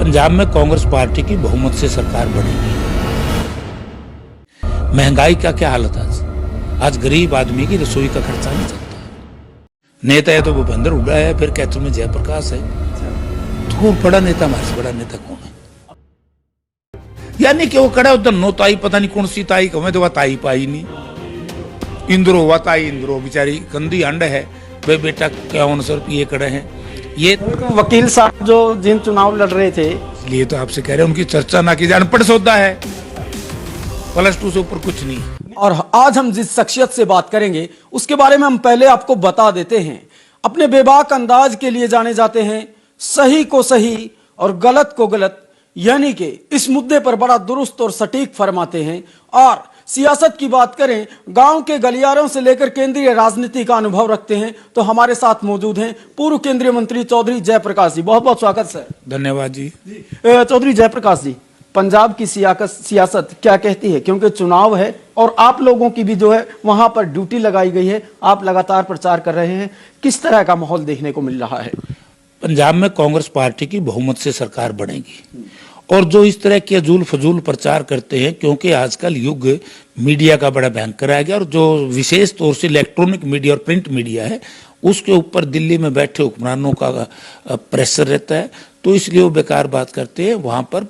पंजाब में कांग्रेस पार्टी की बहुमत से सरकार बनेगी। महंगाई का क्या हालत आज गरीब आदमी की रसोई का खर्चा नहीं चलता। नेता है तो भूपेंद्र हुड्डा है, फिर कैथल में जयप्रकाश है, तो बड़ा नेता हमारे से बड़ा नेता कौन है? यानी कि वो कड़ा उधर नो ताई, पता नहीं कौन सी ताई कमें तो वह ताई पाई नहीं। इंद्रो हुआ ताई इंद्रो बेचारी कंदी अंड है, वे बेटा क्या 900 रुपये कड़े हैं। ये तो वकील साहब जो जिन चुनाव लड़ रहे थे, इसलिए तो आपसे कह रहे हैं उनकी चर्चा ना की जाए, अनपढ़ सौदा है, +2 से ऊपर कुछ नहीं। और आज हम जिस शख्सियत से बात करेंगे उसके बारे में हम पहले आपको बता देते हैं। अपने बेबाक अंदाज के लिए जाने जाते हैं, सही को सही और गलत को गलत, यानी कि इस मुद्दे पर बड़ा दुरुस्त और सटीक फरमाते हैं। और सियासत की बात करें, गांव के गलियारों से लेकर केंद्रीय राजनीति का अनुभव रखते हैं। तो हमारे साथ मौजूद हैं पूर्व केंद्रीय मंत्री चौधरी जयप्रकाश जी। बहुत बहुत स्वागत सर। धन्यवाद जी। चौधरी जयप्रकाश जी, पंजाब की सियासत क्या कहती है? क्योंकि चुनाव है और आप लोगों की भी जो है वहां पर ड्यूटी लगाई गई है, आप लगातार प्रचार कर रहे हैं, किस तरह का माहौल देखने को मिल रहा है? पंजाब में कांग्रेस पार्टी की बहुमत से सरकार बनेगी। और जो इस तरह के अजूल फजूल प्रचार करते हैं, क्योंकि आजकल युग मीडिया का बड़ा भयंकर आ गया, और जो विशेष तौर से इलेक्ट्रॉनिक मीडिया और प्रिंट मीडिया है उसके ऊपर दिल्ली में बैठे हुक्मरानों का प्रेशर रहता है, तो इसलिए वो बेकार बात करते हैं। वहां पर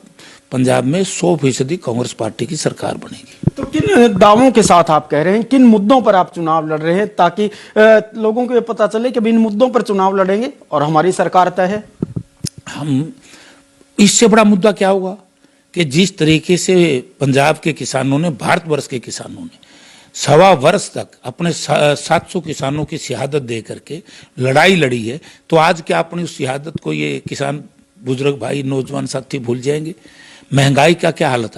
पंजाब में 100% कांग्रेस पार्टी की सरकार बनेगी। तो किन दावों के साथ आप कह रहे हैं, किन मुद्दों पर आप चुनाव लड़ रहे हैं, ताकि लोगों को ये पता चले कि इन मुद्दों पर चुनाव लड़ेंगे और हमारी सरकार तय है? हम इससे बड़ा मुद्दा क्या होगा कि जिस तरीके से पंजाब के किसानों ने, भारतवर्ष के किसानों ने 1.25 वर्ष तक अपने 700 किसानों की शहादत दे करके लड़ाई लड़ी है, तो आज क्या अपनी उस शहादत को ये किसान बुजुर्ग भाई नौजवान साथी भूल जाएंगे? महंगाई का क्या हालत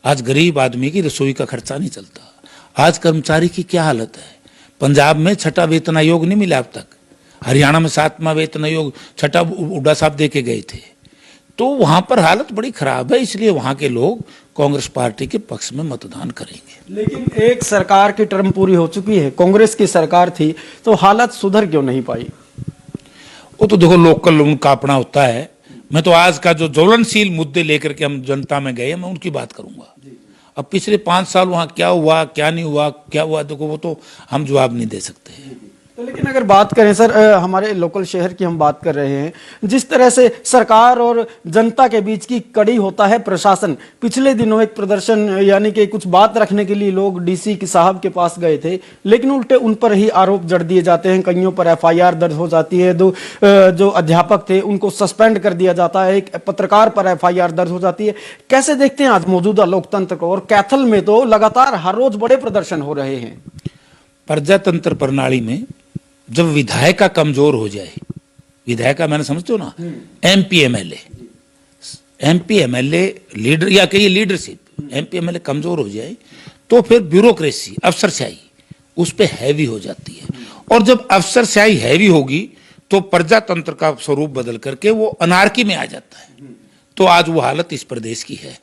आज गरीब आदमी की रसोई का खर्चा नहीं चलता। आज कर्मचारी की क्या हालत है? पंजाब में 6ठा वेतन आयोग नहीं मिला अब तक, हरियाणा में 7वां वेतन आयोग 6ठा हुड्डा साहब दे के गए थे, तो वहां पर हालत बड़ी खराब है। इसलिए वहां के लोग कांग्रेस पार्टी के पक्ष में मतदान करेंगे। लेकिन एक सरकार की टर्म पूरी हो चुकी है, कांग्रेस की सरकार थी, तो हालत सुधर क्यों नहीं पाई? वो तो देखो लोकल उनका अपना होता है। मैं तो आज का जो ज्वलनशील मुद्दे लेकर के हम जनता में गए, मैं उनकी बात करूंगा। अब पिछले 5 साल वहां क्या हुआ, क्या नहीं हुआ, क्या हुआ, देखो वो तो हम जवाब नहीं दे सकते। तो लेकिन अगर बात करें सर, हमारे लोकल शहर की हम बात कर रहे हैं, जिस तरह से सरकार और जनता के बीच की कड़ी होता है प्रशासन, पिछले दिनों एक प्रदर्शन यानी कि कुछ बात रखने के लिए लोग डीसी के साहब के पास गए थे, लेकिन उल्टे उन पर ही आरोप जड़ दिए जाते हैं, कईयों पर FIR दर्ज हो जाती है, जो अध्यापक थे उनको सस्पेंड कर दिया जाता है, एक पत्रकार पर FIR दर्ज हो जाती है। कैसे देखते हैं आज मौजूदा लोकतंत्र को? और कैथल में तो लगातार हर रोज बड़े प्रदर्शन हो रहे हैं। प्रजातंत्र प्रणाली में जब विधायिका कमजोर हो जाए, विधायिका मैंने समझते हो ना, MP MLA लीडर या कहिए लीडरशिप, MP MLA कमजोर हो जाए तो फिर ब्यूरोक्रेसी, अफसरशाही उस पर हैवी हो जाती है। और जब अफसरशाही हैवी होगी तो प्रजातंत्र का स्वरूप बदल करके वो अनार्की में आ जाता है। तो आज वो हालत इस प्रदेश की है।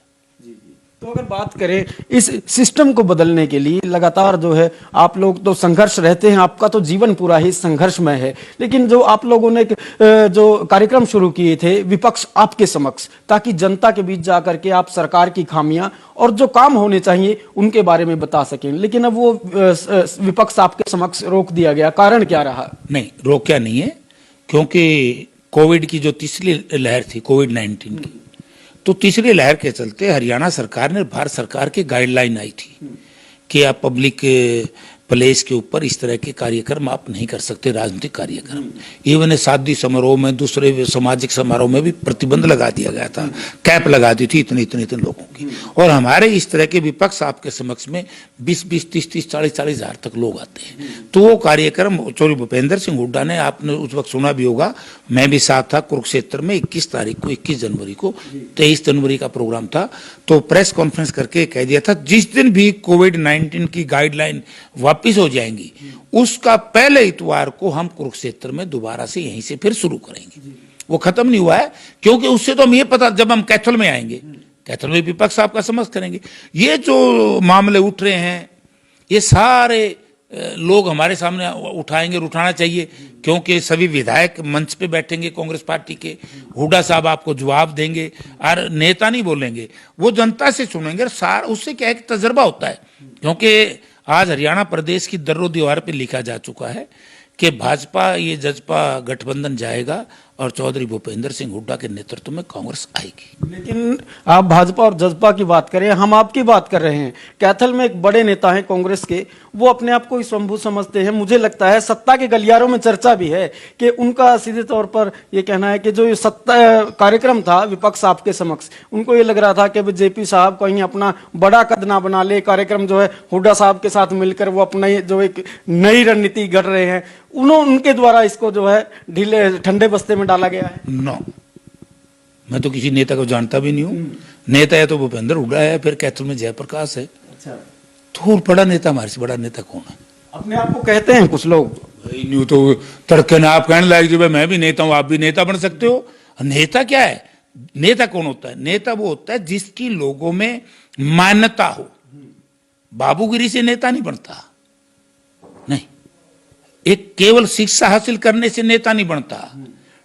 तो अगर बात करें इस सिस्टम को बदलने के लिए, लगातार जो है आप लोग तो संघर्ष रहते हैं, आपका तो जीवन पूरा ही संघर्षमय है, लेकिन जो आप लोगों ने जो कार्यक्रम शुरू किए थे विपक्ष आपके समक्ष, ताकि जनता के बीच जाकर के आप सरकार की खामियां और जो काम होने चाहिए उनके बारे में बता सकें, लेकिन अब वो विपक्ष आपके समक्ष रोक दिया गया, कारण क्या रहा? नहीं, रोका नहीं है, क्योंकि कोविड की जो तीसरी लहर थी, कोविड-19 की, तो तीसरी लहर के चलते हरियाणा सरकार ने, भारत सरकार की गाइडलाइन आई थी कि आप पब्लिक प्लेस के ऊपर इस तरह के कार्यक्रम आप नहीं कर सकते, राजनीतिक कार्यक्रम। इवन शादी समारोह में, दूसरे सामाजिक समारोह में भी प्रतिबंध लगा दिया गया था, कैप लगा दी थी इतने लोगों की। और हमारे इस तरह के विपक्ष आपके समक्ष में 20-20, 30-30, 40-40 हजार तक लोग आते हैं, तो वो कार्यक्रम चौधरी भूपेंद्र सिंह हुड्डा ने, आपने उस वक्त सुना भी होगा, मैं भी साथ था, कुरुक्षेत्र में 21 तारीख को, 21 जनवरी को, 23 जनवरी का प्रोग्राम था, तो प्रेस कॉन्फ्रेंस करके कह दिया था जिस दिन भी कोविड-19 की गाइडलाइन वापिस हो जाएंगी उसका पहले इतवार को हम कुरुक्षेत्र में दोबारा से यहीं से फिर शुरू करेंगे। वो खत्म नहीं हुआ है, क्योंकि उससे तो हम ये पता, जब हम कैथल में आएंगे, कैथल में विपक्ष आपका समझ करेंगे, ये जो मामले उठ रहे हैं ये सारे लोग हमारे सामने उठाएंगे और उठाना चाहिए, क्योंकि सभी विधायक मंच पे बैठेंगे कांग्रेस पार्टी के, हुड्डा साहब आपको जवाब देंगे और नेता नहीं बोलेंगे, वो जनता से सुनेंगे। और उससे क्या एक तजर्बा होता है, क्योंकि आज हरियाणा प्रदेश की दर्रो दीवार पे लिखा जा चुका है कि भाजपा ये जजपा गठबंधन जाएगा और चौधरी भूपेंद्र सिंह हुड्डा के नेतृत्व में कांग्रेस आएगी। लेकिन आप भाजपा और जजपा की बात करें, हम आपकी बात कर रहे हैं। कैथल में एक बड़े नेता हैं कांग्रेस के, वो अपने आप को स्वयंभू समझते हैं। मुझे लगता है सत्ता के गलियारों में चर्चा भी है कि उनका सीधे तौर पर ये कहना है कि जो ये सत्ता कार्यक्रम था विपक्ष आपके समक्ष, उनको ये लग रहा था कि जेपी साहब कहीं अपना बड़ा कद ना बना ले, कार्यक्रम जो है हुड्डा साहब के साथ मिलकर वो अपना जो एक नई रणनीति गढ़ रहे हैं, उनके द्वारा इसको जो है ढीले ठंडे बस्ते में डाला गया है। नो, मैं तो किसी नेता को जानता भी नहीं हूँ। नेता है तो भूपेंद्र हुड्डा है, फिर कैथल में जयप्रकाश है। अच्छा, तो बड़ा नेता, हमारे से बड़ा नेता कौन है? अपने आप को कहते हैं कुछ लोग। भाई न्यू तो तड़के ना आप कहने लायक, जो मैं भी नेता हूं, आप भी नेता बन सकते हो। नेता क्या है? नेता कौन होता है? नेता वो होता है जिसकी लोगों में मान्यता हो। बाबूगिरी से नेता नहीं बनता, नहीं। एक केवल शिक्षा हासिल करने से नेता नहीं बनता,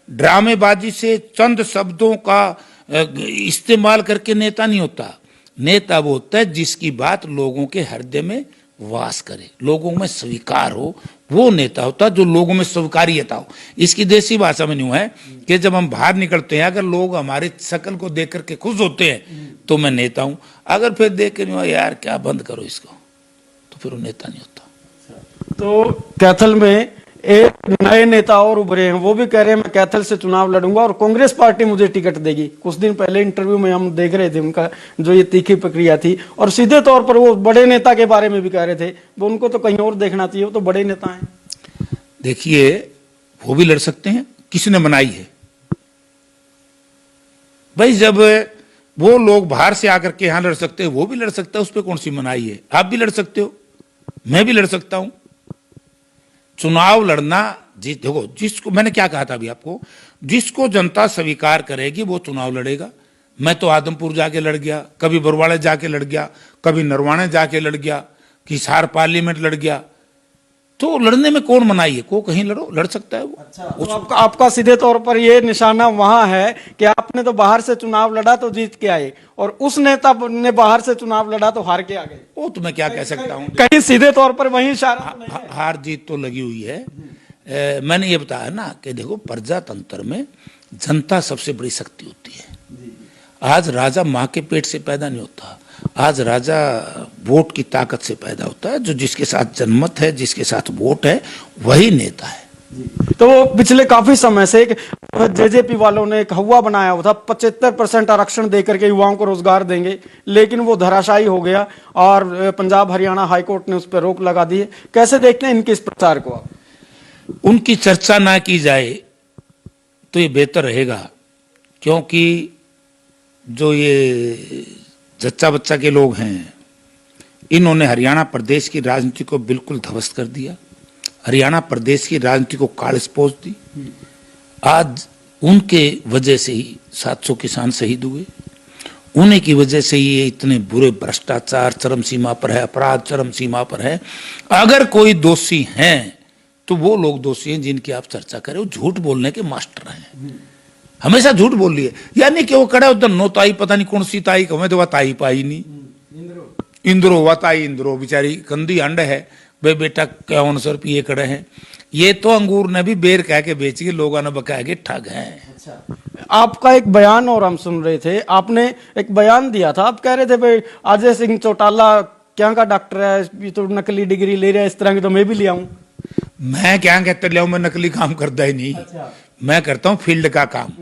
ड्रामेबाजी से चंद शब्दों का इस्तेमाल करके नेता नहीं होता। नेता वो होता है जिसकी बात लोगों के हृदय में वास करे, लोगों में स्वीकार हो, वो नेता होता है जो लोगों में स्वीकार्यता हो। इसकी देसी भाषा में न्यू है कि जब हम बाहर निकलते हैं, अगर लोग हमारी शक्ल को देख करके खुश होते हैं तो मैं नेता हूं, अगर फिर देख के नहीं यार क्या बंद करो इसको, तो फिर वो नेता नहीं होता। तो कैथल में एक नए नेता और उभरे हैं, वो भी कह रहे हैं मैं कैथल से चुनाव लड़ूंगा और कांग्रेस पार्टी मुझे टिकट देगी। कुछ दिन पहले इंटरव्यू में हम देख रहे थे उनका जो ये तीखी प्रक्रिया थी, और सीधे तौर पर वो बड़े नेता के बारे में भी कह रहे थे, वो उनको तो कहीं और देखना चाहिए, वो तो बड़े नेता हैं। देखिए, वो भी लड़ सकते हैं, किसने मनाई है भाई? जब वो लोग बाहर से आकर के यहां लड़ सकते हैं, वो भी लड़ सकता है, उस पर कौन सी मनाई है? आप भी लड़ सकते हो, मैं भी लड़ सकता हूं। चुनाव लड़ना देखो, जिसको मैंने क्या कहा था अभी आपको, जिसको जनता स्वीकार करेगी वो चुनाव लड़ेगा। मैं तो आदमपुर जाके लड़ गया, कभी बरवाड़े जाके लड़ गया, कभी नरवाणे जाके लड़ गया, हिसार पार्लियामेंट लड़ गया। तो लड़ने में कौन मनाई है? को कहीं लड़ो, लड़ सकता है वो। अच्छा, तो आपका सीधे तौर पर ये निशाना वहां है कि आपने तो बाहर से चुनाव लड़ा तो जीत के आए, और उस नेता ने बाहर से चुनाव लड़ा तो हार के आ गए। वो तो मैं क्या कह सकता हूँ, कहीं सीधे तौर पर वही इशारा तो नहीं है? हार जीत तो लगी हुई है। मैंने ये बताया ना कि देखो, प्रजातंत्र में जनता सबसे बड़ी शक्ति होती है। आज राजा माँ के पेट से पैदा नहीं होता, आज राजा वोट की ताकत से पैदा होता है। जो जिसके साथ जनमत है, जिसके साथ वोट है, वही नेता है। तो पिछले काफी समय से जेजेपी वालों ने एक हवा बनाया हुआ था, 75% आरक्षण देकर के युवाओं को रोजगार देंगे, लेकिन वो धराशायी हो गया और पंजाब हरियाणा हाईकोर्ट ने उस पर रोक लगा दी है। कैसे देखते हैं इनके इस प्रचार को आप? उनकी चर्चा ना की जाए तो ये बेहतर रहेगा, क्योंकि जो ये जच्चा बच्चा के लोग हैं, इन्होंने हरियाणा प्रदेश की राजनीति को बिल्कुल ध्वस्त कर दिया, हरियाणा प्रदेश की राजनीति को कालिस्पोच दी। आज उनके वजह से ही 700 किसान शहीद हुए, उन्हीं की वजह से ये इतने बुरे भ्रष्टाचार चरम सीमा पर है, अपराध चरम सीमा पर है। अगर कोई दोषी हैं तो वो लोग दोषी हैं जिनकी आप चर्चा करें। वो झूठ बोलने के मास्टर हैं, हमेशा झूठ बोल लिए। यानी कि वो कड़ा उधर नो ताई, पता नहीं कौन सी ताई, हमें तो वह ताई पाई नहीं। इंद्रो वह ताई इंद्रो बेचारी कंदी अंड है, वे बेटा क्या 900 रुपये कड़े हैं। ये तो अंगूर ने भी बेर कह के बेच के लोगों ने बकाया के ठग हैं। अच्छा, आपका एक बयान और हम सुन रहे थे, आपने एक बयान दिया था, आप कह रहे थे भाई अजय सिंह चौटाला क्या का डॉक्टर है, ये तो नकली डिग्री ले रहा है, इस तरह की तो मैं भी ले आऊं। मैं क्या कहते ले, मैं नकली काम करता ही नहीं। अच्छा। मैं करता हूँ फील्ड का काम।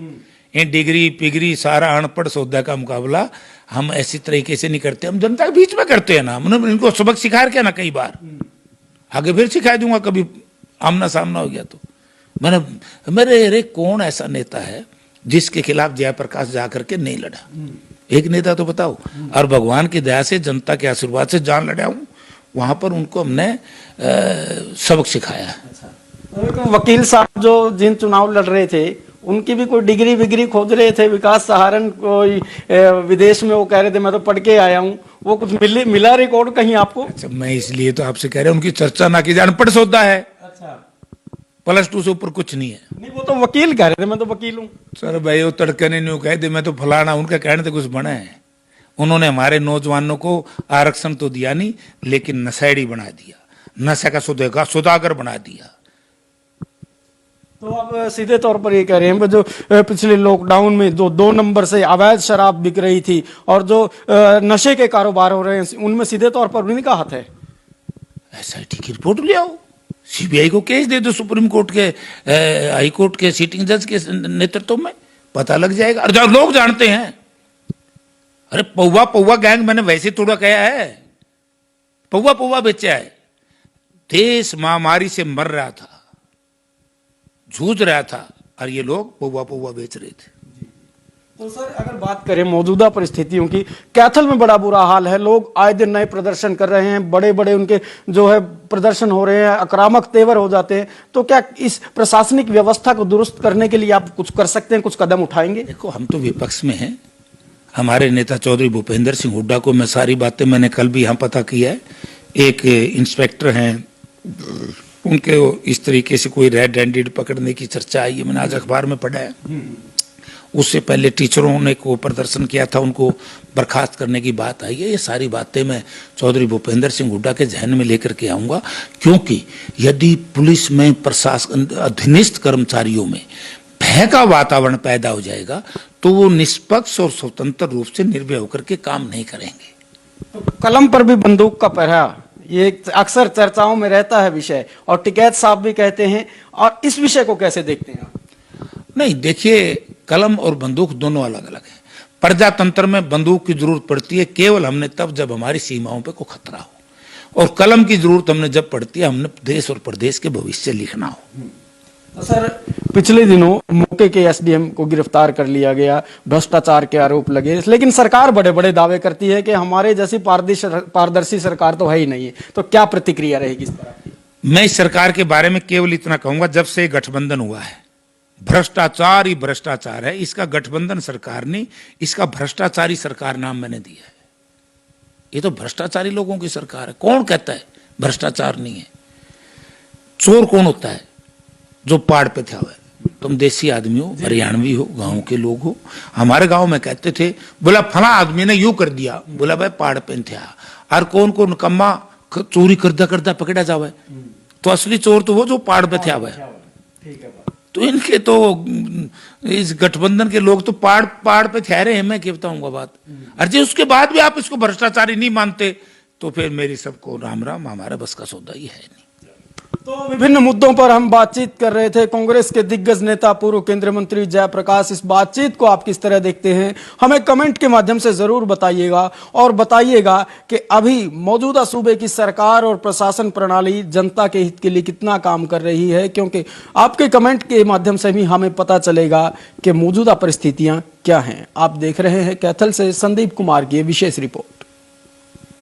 ये डिग्री पिग्री सारा अनपढ़ सौदा का मुकाबला हम ऐसी तरीके से नहीं करते, हम जनता के बीच में करते हैं ना। हमने इनको सबक सिखा रखा ना कई बार, आगे फिर सिखा दूंगा कभी आमना सामना हो गया तो। मेरे कौन ऐसा नेता है जिसके खिलाफ जयप्रकाश जाकर के नहीं लड़ा? एक नेता तो बताओ। और भगवान की दया से, जनता के आशीर्वाद से जान लड़ा हूं, वहां पर उनको हमने सबक सिखाया। तो वकील साहब जो जिन चुनाव लड़ रहे थे, उनकी भी कोई डिग्री विग्री खोज रहे थे, विकास सहारन कोई विदेश में वो कह रहे थे मैं तो पढ़ के आया हूँ, वो कुछ मिला रिकॉर्ड कहीं आपको? अच्छा, मैं इसलिए तो आपसे कह रहा हूं उनकी चर्चा ना कीजिए, अनपढ़ सौदा है, अच्छा, +2 से ऊपर कुछ नहीं है। नहीं वो तो वकील कह रहे थे, मैं तो वकील हूँ। सर भाई वो तड़के ने न्यू कह दे मैं तो फलाना, उनका कहने से कुछ बना है। उन्होंने हमारे नौजवानों को आरक्षण तो दिया नहीं, लेकिन नशेड़ी बना दिया, नशे का सौदागर बना दिया। तो आप सीधे तौर पर ये कह रहे हैं कि जो पिछले लॉकडाउन में जो 2 नंबर से अवैध शराब बिक रही थी और जो नशे के कारोबार हो रहे हैं, उनमें सीधे तौर पर उन्हीं का हाथ है? SIT की रिपोर्ट ले आओ, CBI को केस दे दो, सुप्रीम कोर्ट के हाई कोर्ट के सिटिंग जज के नेतृत्व में, पता लग जाएगा। और लोग जानते हैं, अरे पौवा पौवा गैंग मैंने वैसे थोड़ा कहा है, पौवा पौवा बेचा है। देश महामारी से मर रहा था, जूझ रहा था, और ये लोग पौवा पौवा बेच रहे थे। तो सर अगर बात करें मौजूदा परिस्थितियों की, कैथल में बड़ा बुरा हाल है, लोग आए दिन नए प्रदर्शन कर रहे हैं, बड़े बड़े उनके जो है प्रदर्शन हो रहे हैं, आक्रामक तेवर हो जाते हैं, तो क्या इस प्रशासनिक व्यवस्था को दुरुस्त करने के लिए आप कुछ कर सकते हैं, कुछ कदम उठाएंगे? देखो, हम तो विपक्ष में हैं, हमारे नेता चौधरी भूपेंद्र सिंह हुड्डा को मैं सारी बातें मैंने कल भी यहाँ पता किया है। एक इंस्पेक्टर हैं, उनके इस तरीके से कोई रेड हैंडेड पकड़ने की चर्चा आई है, मैंने आज अखबार में पढ़ा है। उससे पहले टीचरों ने को प्रदर्शन किया था, उनको बर्खास्त करने की बात आई है। ये सारी बातें मैं चौधरी भूपेंद्र सिंह हुड्डा के जहन में लेकर के आऊंगा, क्योंकि यदि पुलिस में, प्रशासन, अधीनस्थ कर्मचारियों में भय का वातावरण पैदा हो जाएगा तो वो निष्पक्ष और स्वतंत्र रूप से निर्भय होकर के काम नहीं करेंगे। तो कलम पर भी बंदूक का पहरा, ये अक्सर चर्चाओं में रहता है विषय, और टिकैत साहब भी कहते हैं, और इस विषय को कैसे देखते हैं आप? नहीं, देखिए, कलम और बंदूक दोनों अलग अलग हैं। प्रजातंत्र में बंदूक की जरूरत पड़ती है केवल हमने तब जब हमारी सीमाओं पे कोई खतरा हो, और कलम की जरूरत हमने जब पड़ती है हमने देश और प्रदेश के भविष्य लिखना हो। तो सर पिछले दिनों मौके के एसडीएम को गिरफ्तार कर लिया गया, भ्रष्टाचार के आरोप लगे, लेकिन सरकार बड़े बड़े दावे करती है कि हमारे जैसी पारदर्शी सरकार तो है ही नहीं है। तो क्या प्रतिक्रिया रहेगी इस पर आपकी? मैं इस सरकार के बारे में केवल इतना कहूंगा, जब से गठबंधन हुआ है, भ्रष्टाचार ही भ्रष्टाचार है। इसका गठबंधन सरकार ने, इसका भ्रष्टाचारी सरकार नाम मैंने दिया है। ये तो भ्रष्टाचारी लोगों की सरकार है। कौन कहता है भ्रष्टाचार नहीं है? चोर कौन होता है? जो पहाड़ पे था। तुम देसी आदमी हो, हरियाणवी हो, गांव के लोग हो। हमारे गांव में कहते थे, बोला फला आदमी ने यूं कर दिया, बोला भाई पहाड़ पे था। और कौन कौन कम्मा चोरी करदा करदा पकड़ा जावे, तो असली चोर तो वो जो पहाड़ पे था। तो इनके तो इस गठबंधन के लोग तो पहाड़ पे ठहरे हैं, मैं कहता हूँ बात। और जी उसके बाद भी आप इसको भ्रष्टाचारी नहीं मानते तो फिर मेरी सबको राम राम, हमारा बस का सौदा ही है नहीं। तो विभिन्न मुद्दों पर हम बातचीत कर रहे थे। कांग्रेस के दिग्गज नेता पूर्व केंद्रीय मंत्री जयप्रकाश, इस बातचीत को आप किस तरह देखते हैं, हमें कमेंट के माध्यम से जरूर बताइएगा। और बताइएगा कि अभी मौजूदा सूबे की सरकार और प्रशासन प्रणाली जनता के हित के लिए कितना काम कर रही है, क्योंकि आपके कमेंट के माध्यम से भी हमें पता चलेगा कि मौजूदा परिस्थितियां क्या हैं। आप देख रहे हैं कैथल से संदीप कुमार की विशेष रिपोर्ट।